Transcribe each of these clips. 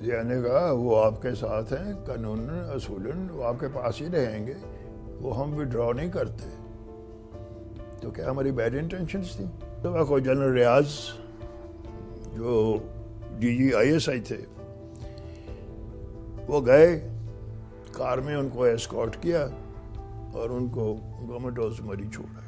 ضیاء نے کہا وہ آپ کے ساتھ ہیں قانون اصولاً وہ آپ کے پاس ہی رہیں گے, وہ ہم وڈرا نہیں کرتے. تو کیا ہماری بیڈ انٹینشنز تھیں؟ تو کو جنرل ریاض جو DGISI تھے وہ گئے کار میں, ان کو ایسکارٹ کیا اور ان کو گورنمنٹ ہاؤس مری چھوڑا.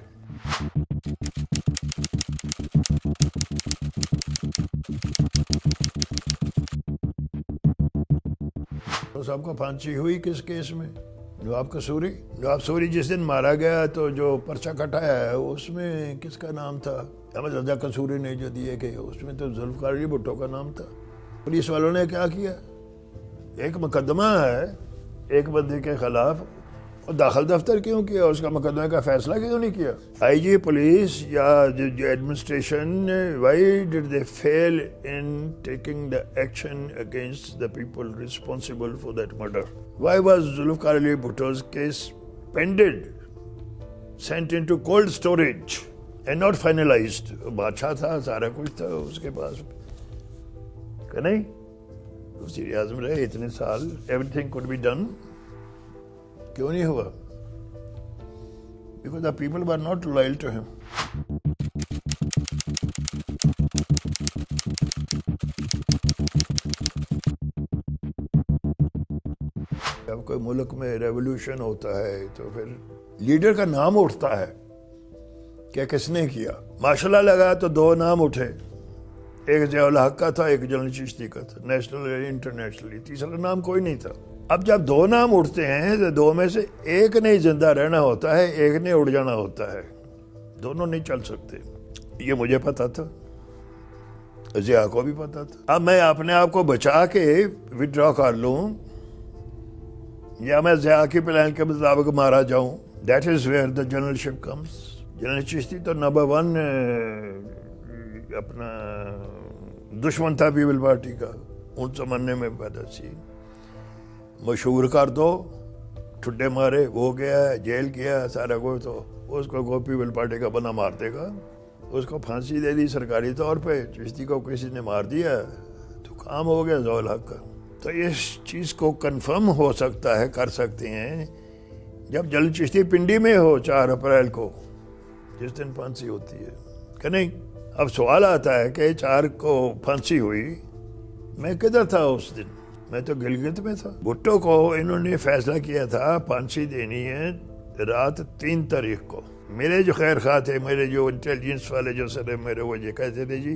تو سب کو پھانسی ہوئی کس کیس میں؟ نواب قصوری. نواب قصوری جس دن مارا گیا تو جو پرچہ کٹایا ہے اس میں کس کا نام تھا؟ احمد رضا قصوری نے جو دیے کہ اس میں تو ذوالفقار علی بھٹو کا نام تھا. پولیس والوں نے کیا کیا؟ ایک مقدمہ ہے ایک بندے کے خلاف, اور داخل دفتر کیوں کیا؟ اس کا مقدمے کا فیصلہ کیوں نہیں کیا؟ IG پولیس یا جو administration, why did they fail in taking the action against the people responsible for that murder? Why was Zulfiqar Ali بھٹو's case pended, sent into cold storage and not finalized? بادشاہ تھا, سارا کچھ تھا اس کے پاس کہ نہیں؟ وزیر اعظم رہے اتنے سال, everything could be done. کیوں نہیں ہوا؟ Because the people were not loyal to him. جب کوئی ملک میں ریولوشن ہوتا ہے تو پھر لیڈر کا نام اٹھتا ہے کہ کس نے کیا. ماشاء اللہ لگا تو دو نام اٹھے, ایک ضیاء الحق کا تھا, ایک جنرل چشتی کا تھا, نیشنل انٹرنیشنلی. تیسرا نام کوئی نہیں تھا. اب جب دو نام اٹھتے ہیں تو دو میں سے ایک نہیں زندہ رہنا ہوتا ہے, ایک نے اڑ جانا ہوتا ہے, دونوں نہیں چل سکتے. یہ مجھے پتا تھا, ضیاء کو بھی پتا تھا. اب میں اپنے آپ کو بچا کے وڈرا کر لوں یا میں ضیاء کی پلان کے مطابق مارا جاؤں, that is where the general ship comes. General Chishti تو نمبر 1 اپنا دشمن تھا پیپل پارٹی کا, ان زمانے میں پیدا سی. مشہور کر دو, ٹھڈے مارے, وہ گیا جیل گیا سارا کچھ, تو اس کو پیپل پارٹی کا بنا مار دے گا. اس کو پھانسی دے دی سرکاری طور پہ, چشتی کو کسی نے مار دیا تو کام ہو گیا ضیاء الحق کا. تو اس چیز کو کنفرم ہو سکتا ہے, کر سکتے ہیں جب جنرل چشتی پنڈی میں ہو 4 اپریل کو, جس دن پھانسی ہوتی ہے کہ نہیں. اب سوال آتا ہے کہ 4 کو پھانسی ہوئی, میں کدھر تھا اس دن؟ میں تو گلگت میں تھا. بھٹو کو انہوں نے فیصلہ کیا تھا پھانسی دینی ہے رات 3 تاریخ کو. میرے جو خیر خواہ تھے, میرے جو انٹیلیجنس والے جو سر میرے, وہ یہ کہتے تھے جی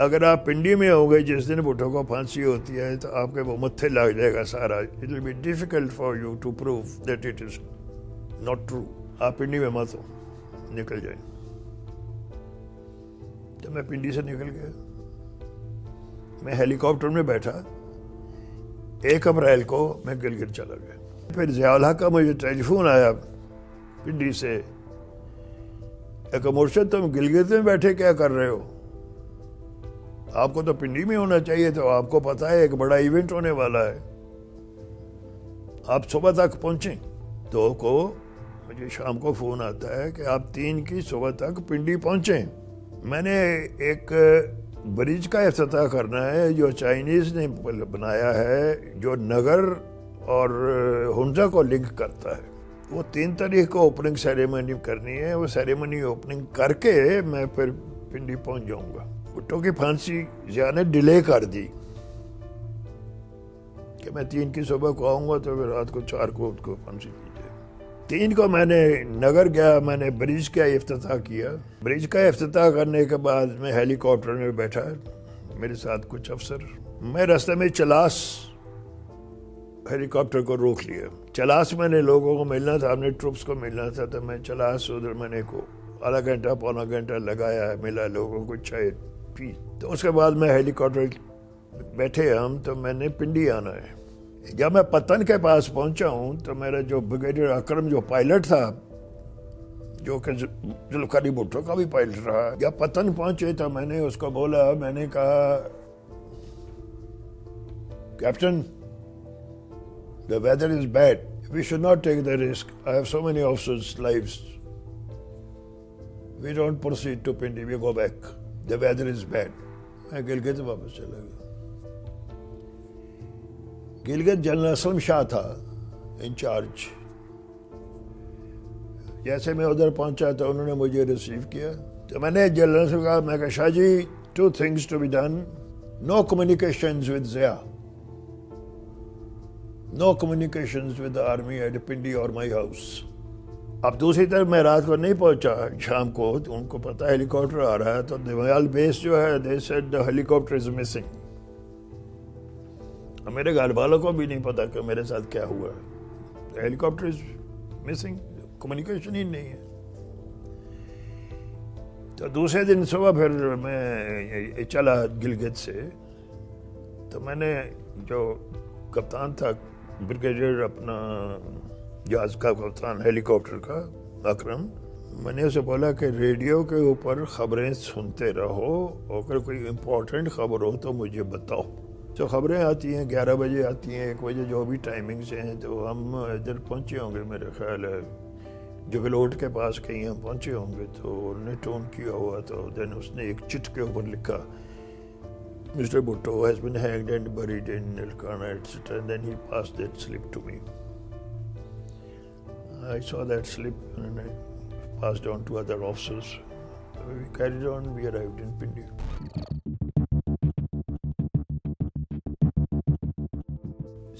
اگر آپ پنڈی میں ہو گئے جس دن بھٹو کو پھانسی ہوتی ہے تو آپ کے وہ متھے لگ جائے گا سارا. It will be difficult for you to prove that it is not true. آپ پنڈی میں مت ہو, نکل جائیں. تو میں پنڈی سے نکل گیا, میں ہیلی کاپٹر میں بیٹھا. 1 اپریل کو میں گلگت چلا گیا. پھر ضیاء الحق کا مجھے ٹیلی فون آیا پنڈی سے, ایک مرشد تم گلگت میں بیٹھے کیا کر رہے ہو؟ آپ کو تو پنڈی میں ہونا چاہیے. تو آپ کو پتا ہے ایک بڑا ایونٹ ہونے والا ہے, آپ صبح تک پہنچیں. 2 کو مجھے شام کو فون آتا ہے کہ آپ 3 کی صبح تک پنڈی پہنچیں. میں نے ایک برج کا افتتاح کرنا ہے جو چائنیز نے بنایا ہے, جو نگر اور ہنزا کو لنک کرتا ہے. وہ 3 تاریخ کو اوپننگ سیریمنی کرنی ہے. وہ سیریمنی اوپننگ کر کے میں پھر پنڈی پہنچ جاؤں گا. بھٹو کی پھانسی ضیاء نے ڈیلے کر دی کہ میں 3 کی صبح کو آؤں گا تو پھر رات کو 4 کو اس کو پھانسی دی جائے. 3 کو میں نے نگر گیا, میں نے برج کا افتتاح کیا. برج کا افتتاح کرنے کے بعد میں ہیلی کاپٹر میں بیٹھا, میرے ساتھ کچھ افسر. میں راستے میں چلاس ہیلی کاپٹر کو روک لیا. چلاس میں نے لوگوں کو ملنا تھا, اپنے ٹروپس کو ملنا تھا. تو میں چلاس ادھر میں نے کو آدھا گھنٹہ پونا گھنٹہ لگایا, ملا لوگوں کو, چائے پی. تو اس کے بعد میں ہیلی کاپٹر بیٹھے ہم, تو میں نے پنڈی آنا ہے. جب میں پتن کے پاس پہنچا ہوں تو میرا جو بریگیڈیئر اکرم جو پائلٹ تھا, جو کہ ذوالفقار علی بھٹو کا بھی پائلٹ رہا, جب پتن پہنچے تو میں نے اس کو بولا, میں نے کہا captain the weather is bad, we should not take the risk, I have so many officers' lives, we don't proceed to Pindi, we go back, the weather is bad. میں گلگت واپس چلا گیا. گلگت جنرل اسلم شاہ تھا انچارج. جیسے میں ادھر پہنچا تو انہوں نے مجھے ریسیو کیا. تو میں نے جنرل سے کہا, میں کہا شاہ جی 2 things to be done. No communications with Zia. No communications with the army at Pindi or my house. اب دوسری طرف میں رات کو نہیں پہنچا شام کو, ان کو پتا ہیلی کاپٹر آ رہا ہے, تو دیویال بیس جو ہے they said the helicopter is missing. اب میرے گھر والوں کو بھی نہیں پتا کہ میرے ساتھ کیا ہوا ہے. ہیلی کاپٹر از مسنگ, کمیونیکیشن ہی نہیں ہے. تو دوسرے دن صبح پھر میں چلا گلگت سے, تو میں نے جو کپتان تھا بریگیڈیئر اپنا جہاز کا کپتان ہیلی کاپٹر کا اکرم, میں نے اسے بولا کہ ریڈیو کے اوپر خبریں سنتے رہو, اگر کوئی امپورٹنٹ خبر ہو تو مجھے بتاؤ. تو خبریں آتی ہیں 11 بجے آتی ہیں, 1 بجے, جو بھی ٹائمنگز ہیں. تو ہم ادھر پہنچے ہوں گے میرے خیال ہے جگلوٹ کے پاس کہیں ہم پہنچے ہوں گے. تو انہوں نے ٹون کیا ہوا, تو دین اس نے ایک چٹ کے اوپر لکھا Mr. Bhutto has been hanged and buried in Nilkana, etc. And then he passed that slip to me. I saw that slip and I passed on to other officers. We carried on, we arrived in Pindi.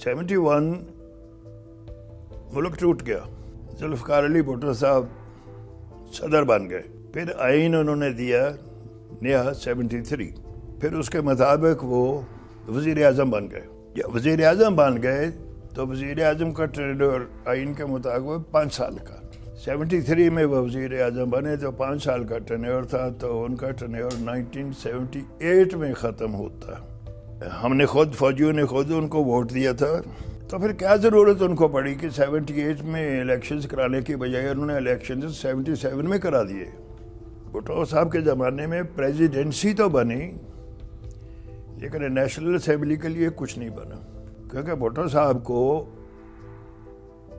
'71 ملک ٹوٹ گیا. ذوالفقار علی بھٹو صاحب صدر بن گئے. پھر آئین انہوں نے دیا نیا 73. پھر اس کے مطابق وہ وزیر اعظم بن گئے. جب وزیر اعظم بن گئے تو وزیر اعظم کا ٹینیور آئین کے مطابق 5 سال کا. 73 میں وہ وزیر اعظم بنے تو 5 سال کا ٹینیور تھا, تو ان کا ٹینیور 1978 میں ختم ہوتا. ہم نے خود, فوجیوں نے خود ان کو ووٹ دیا تھا. تو پھر کیا ضرورت ان کو پڑی کہ 78 میں الیکشنز کرانے کی بجائے انہوں نے الیکشنز 77 میں کرا دیے. بھٹو صاحب کے زمانے میں پریزیڈنسی تو بنی, لیکن نیشنل اسمبلی کے لیے کچھ نہیں بنا, کیونکہ بھٹو صاحب کو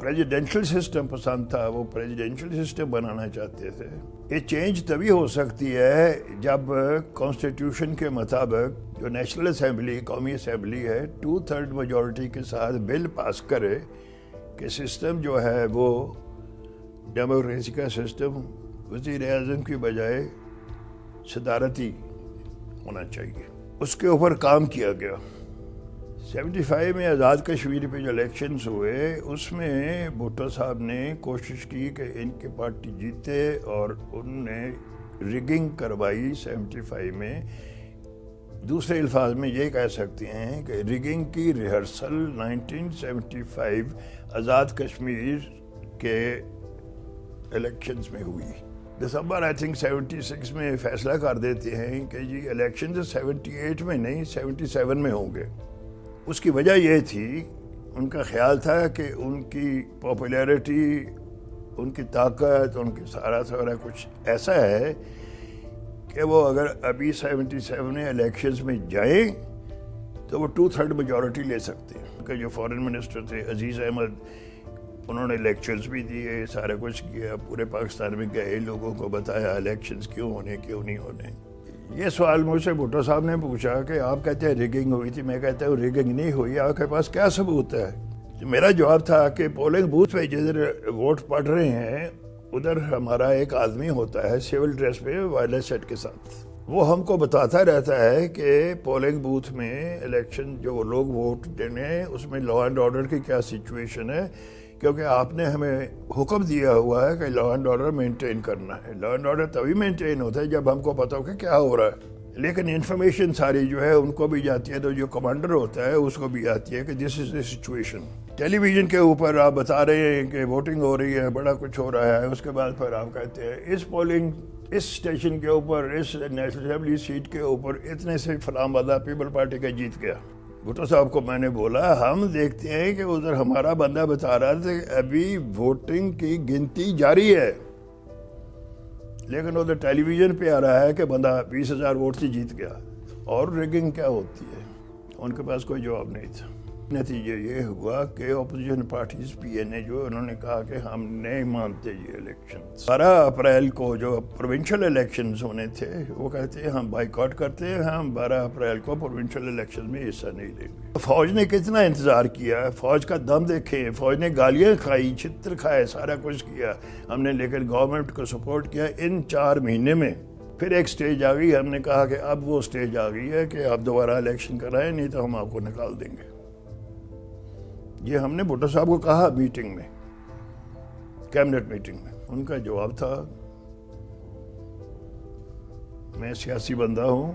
پریزیڈینشل سسٹم پسند تھا, وہ پریزیڈینشل سسٹم بنانا چاہتے تھے. یہ چینج تبھی ہو سکتی ہے جب کانسٹیٹیوشن کے مطابق جو نیشنل اسمبلی, قومی اسمبلی ہے, 2/3 میجورٹی کے ساتھ بل پاس کرے کہ سسٹم جو ہے وہ ڈیموکریسی کا سسٹم وزیر اعظم کی بجائے صدارتی ہونا چاہیے. اس کے اوپر کام کیا گیا. 75 میں آزاد کشمیر پہ جو الیکشنز ہوئے, اس میں بھٹو صاحب نے کوشش کی کہ ان کی پارٹی جیتے, اور انہوں نے ریگنگ کروائی 75 میں. دوسرے الفاظ میں یہ کہہ سکتے ہیں کہ ریگنگ کی ریہرسل 1975 آزاد کشمیر کے الیکشنز میں ہوئی. دسمبر آئی تھنک 76 میں فیصلہ کر دیتے ہیں کہ جی الیکشنز 78 میں نہیں 77 میں ہوں گے. اس کی وجہ یہ تھی, ان کا خیال تھا کہ ان کی پاپولیرٹی, ان کی طاقت, ان کی سارا کچھ ایسا ہے کہ وہ اگر ابھی 77 میں الیکشنز میں جائیں تو وہ 2/3 میجورٹی لے سکتے ہیں. کہ جو فارن منسٹر تھے عزیز احمد, انہوں نے لیکچرز بھی دیے, سارا کچھ کیا, پورے پاکستان میں گئے, لوگوں کو بتایا الیکشنز کیوں ہونے کیوں نہیں ہونے. یہ سوال مجھ سے بھٹو صاحب نے پوچھا کہ آپ کہتے ہیں ریگنگ ہوئی تھی, میں کہتا ہوں ریگنگ نہیں ہوئی, آپ کے پاس کیا ثبوت ہے؟ میرا جواب تھا کہ پولنگ بوتھ پہ جدھر ووٹ پڑ رہے ہیں ادھر ہمارا ایک آدمی ہوتا ہے سول ڈریس پہ وائرلیس سیٹ کے ساتھ, وہ ہم کو بتاتا رہتا ہے کہ پولنگ بوتھ میں الیکشن جو لوگ ووٹ دینے اس میں لا اینڈ آرڈر کی کیا سچویشن ہے, کیونکہ آپ نے ہمیں حکم دیا ہوا ہے کہ لا اینڈ آرڈر مینٹین کرنا ہے. لا اینڈ آرڈر تبھی مینٹین ہوتا ہے جب ہم کو پتا ہو کہ کیا ہو رہا ہے. لیکن انفارمیشن ساری جو ہے ان کو بھی جاتی ہے, تو جو کمانڈر ہوتا ہے اس کو بھی آتی ہے کہ دس از دا سچویشن. ٹیلی ویژن کے اوپر آپ بتا رہے ہیں کہ ووٹنگ ہو رہی ہے, بڑا کچھ ہو رہا ہے, اس کے بعد پھر آپ کہتے ہیں اس اسٹیشن کے اوپر, اس نیشنل اسمبلی سیٹ کے اوپر اتنے سے فلاں بندہ پیپل پارٹی کا جیت گیا. بھٹو صاحب کو میں نے بولا ہم دیکھتے ہیں کہ ادھر ہمارا بندہ بتا رہا تھا کہ ابھی ووٹنگ کی گنتی جاری ہے, لیکن ادھر ٹیلی ویژن پہ آ رہا ہے کہ بندہ 20,000 ووٹ سے جیت گیا. اور ریگنگ کیا ہوتی ہے, ان کے پاس کوئی جواب نہیں تھا. نتیجہ یہ ہوا کہ اپوزیشن پارٹیز پی این اے جو انہوں نے کہا کہ ہم نہیں مانتے یہ الیکشن. 12 اپریل کو جو پروونشل الیکشنز ہونے تھے وہ کہتے ہیں ہم بائیکاٹ کرتے ہیں, ہم 12 اپریل کو پروونشل الیکشن میں حصہ نہیں لیں گے. فوج نے کتنا انتظار کیا, فوج کا دم دیکھیں, فوج نے گالیاں کھائی, چھتر کھائے, سارا کچھ کیا ہم نے, لیکن گورنمنٹ کو سپورٹ کیا. ان 4 مہینے میں پھر ایک سٹیج آ گئی, ہم نے کہا کہ اب وہ سٹیج آ گئی ہے کہ آپ دوبارہ الیکشن کرائیں نہیں تو ہم آپ کو نکال دیں گے. یہ ہم نے بھٹو صاحب کو کہا میٹنگ میں, کیبنٹ میٹنگ میں. ان کا جواب تھا میں سیاسی بندہ ہوں,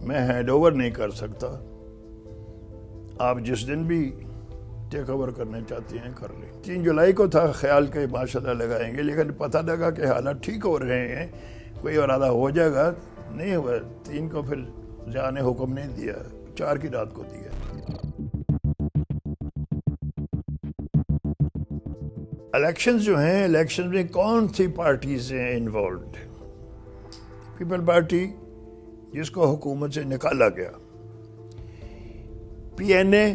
میں ہینڈ اوور نہیں کر سکتا, آپ جس دن بھی ٹیک اوور کرنا چاہتے ہیں کر لیں. 3 جولائی کو تھا خیال کہ ماشاءاللہ لگائیں گے, لیکن پتہ لگا کہ حالات ٹھیک ہو رہے ہیں, کوئی ارادہ ہو جائے گا, نہیں ہوا. 3 کو پھر ضیاء نے حکم نہیں دیا, 4 کی رات کو دیا. الیکشنز جو ہیں, الیکشن میں کون سی پارٹیز ہیں انوالوڈ؟ پیپل پارٹی جس کو حکومت سے نکالا گیا, پی این اے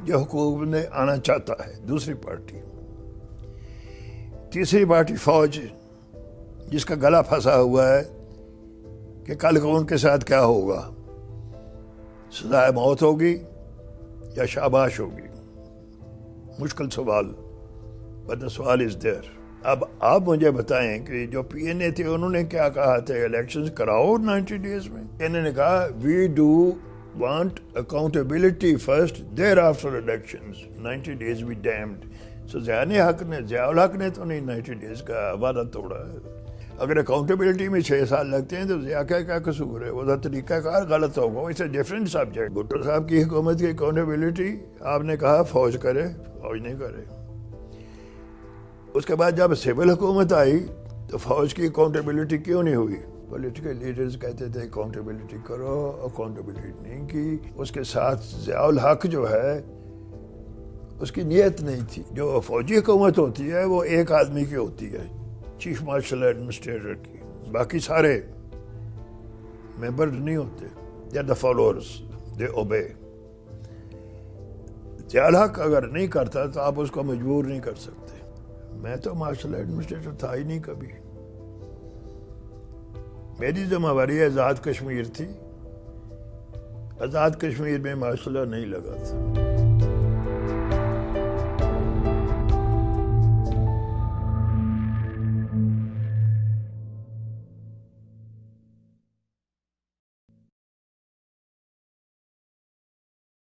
جو حکومت میں آنا چاہتا ہے دوسری پارٹی, تیسری پارٹی فوج جس کا گلا پھنسا ہوا ہے کہ کل کو ان کے ساتھ کیا ہوگا, سزائے موت ہوگی یا شاباش ہوگی. مشکل سوال, but the سوال از دیر. اب آپ مجھے بتائیں کہ جو پی این اے تھے انہوں نے کیا کہا تھا, الیکشنز کراؤ 90 ڈیز میں. انہوں نے کہا we do want accountability first, thereafter elections 90 days بھی ڈیمڈ. سو ضیاء الحق نے تو نہیں 90 days کا وعدہ توڑا ہے. اگر اکاؤنٹیبلٹی میں 6 سال لگتے ہیں تو ضیاء کا کیا قصور ہے, وہ تو طریقہ کار غلط ہوگا. It's a different subject. Bhutto صاحب کی حکومت کی اکاؤنٹیبلٹی آپ نے کہا فوج کرے, فوج نہیں کرے. اس کے بعد جب سول حکومت آئی تو فوج کی اکاؤنٹیبلٹی کیوں نہیں ہوئی؟ پولیٹیکل لیڈرز کہتے تھے اکاؤنٹیبلٹی کرو, اکاؤنٹیبلٹی نہیں کی. اس کے ساتھ ضیاء الحق جو ہے اس کی نیت نہیں تھی. جو فوجی حکومت ہوتی ہے وہ ایک آدمی کی ہوتی ہے, چیف مارشل ایڈمنسٹریٹر کی, باقی سارے ممبر نہیں ہوتے. They are the followers, they obey. Zia ul Haq اگر نہیں کرتا تو آپ اس کو مجبور نہیں کر سکتے. میں تو مارشل ایڈمنسٹریٹر تھا ہی نہیں کبھی. میری ذمہ داری آزاد کشمیر تھی, آزاد کشمیر میں مارشل لا نہیں لگا تھا.